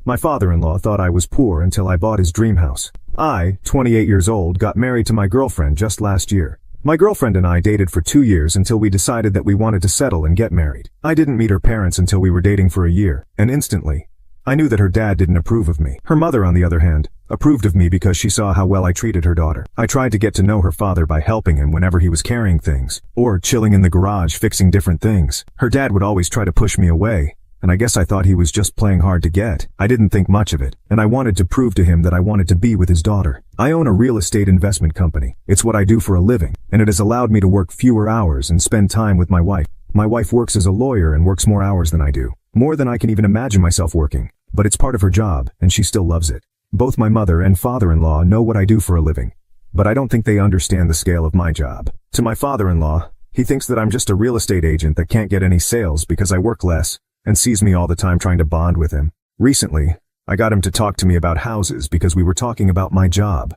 My father-in-law thought I was poor until I bought his dream house. I, 28 years old, got married to my girlfriend just last year. My girlfriend and I dated for 2 years until we decided that we wanted to settle and get married. I didn't meet her parents until we were dating for a year, and instantly, I knew that her dad didn't approve of me. Her mother, on the other hand, approved of me because she saw how well I treated her daughter. I tried to get to know her father by helping him whenever he was carrying things, or chilling in the garage fixing different things. Her dad would always try to push me away, and I guess I thought he was just playing hard to get. I didn't think much of it, and I wanted to prove to him that I wanted to be with his daughter. I own a real estate investment company. It's what I do for a living, and it has allowed me to work fewer hours and spend time with my wife. My wife works as a lawyer and works more hours than I do. More than I can even imagine myself working. But it's part of her job, and she still loves it. Both my mother and father-in-law know what I do for a living, but I don't think they understand the scale of my job. To my father-in-law, he thinks that I'm just a real estate agent that can't get any sales because I work less, and sees me all the time trying to bond with him. Recently, I got him to talk to me about houses because we were talking about my job.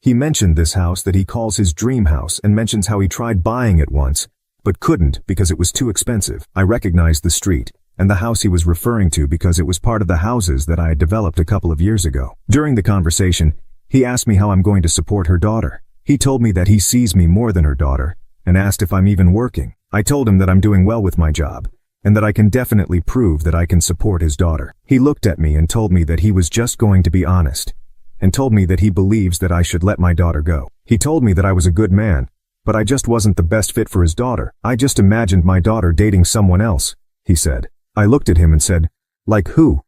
He mentioned this house that he calls his dream house and mentions how he tried buying it once, but couldn't because it was too expensive. I recognized the street and the house he was referring to because it was part of the houses that I had developed a couple of years ago. During the conversation, he asked me how I'm going to support her daughter. He told me that he sees me more than her daughter and asked if I'm even working. I told him that I'm doing well with my job and that I can definitely prove that I can support his daughter. He looked at me and told me that he was just going to be honest and told me that he believes that I should let my daughter go. He told me that I was a good man, but I just wasn't the best fit for his daughter. I just imagined my daughter dating someone else, he said. I looked at him and said, like who?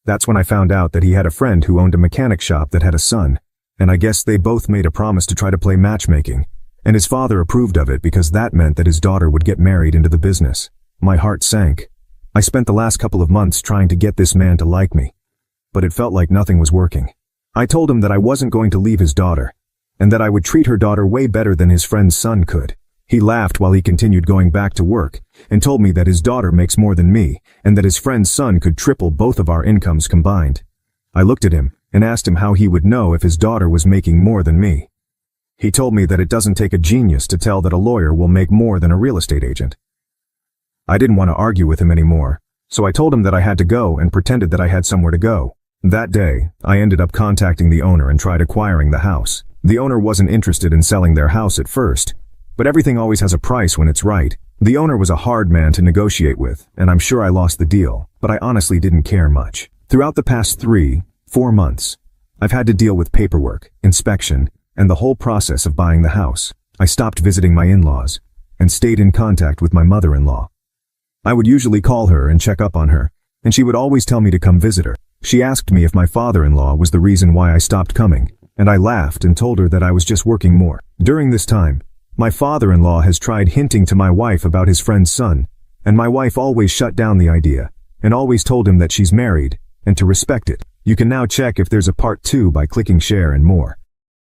That's when I found out that he had a friend who owned a mechanic shop that had a son, and I guess they both made a promise to try to play matchmaking, and his father approved of it because that meant that his daughter would get married into the business. My heart sank. I spent the last couple of months trying to get this man to like me, but it felt like nothing was working. I told him that I wasn't going to leave his daughter, and that I would treat her daughter way better than his friend's son could. He laughed while he continued going back to work and told me that his daughter makes more than me and that his friend's son could triple both of our incomes combined. I looked at him and asked him how he would know if his daughter was making more than me. He told me that it doesn't take a genius to tell that a lawyer will make more than a real estate agent. I didn't want to argue with him anymore, so I told him that I had to go and pretended that I had somewhere to go. That day, I ended up contacting the owner and tried acquiring the house. The owner wasn't interested in selling their house at first, but everything always has a price when it's right. The owner was a hard man to negotiate with, and I'm sure I lost the deal, but I honestly didn't care much. Throughout the past 3-4 months, I've had to deal with paperwork, inspection, and the whole process of buying the house. I stopped visiting my in-laws and stayed in contact with my mother-in-law. I would usually call her and check up on her, and she would always tell me to come visit her. She asked me if my father-in-law was the reason why I stopped coming, and I laughed and told her that I was just working more. During this time, my father-in-law has tried hinting to my wife about his friend's son, and my wife always shut down the idea, and always told him that she's married, and to respect it. You can now check if there's a part 2 by clicking share and more.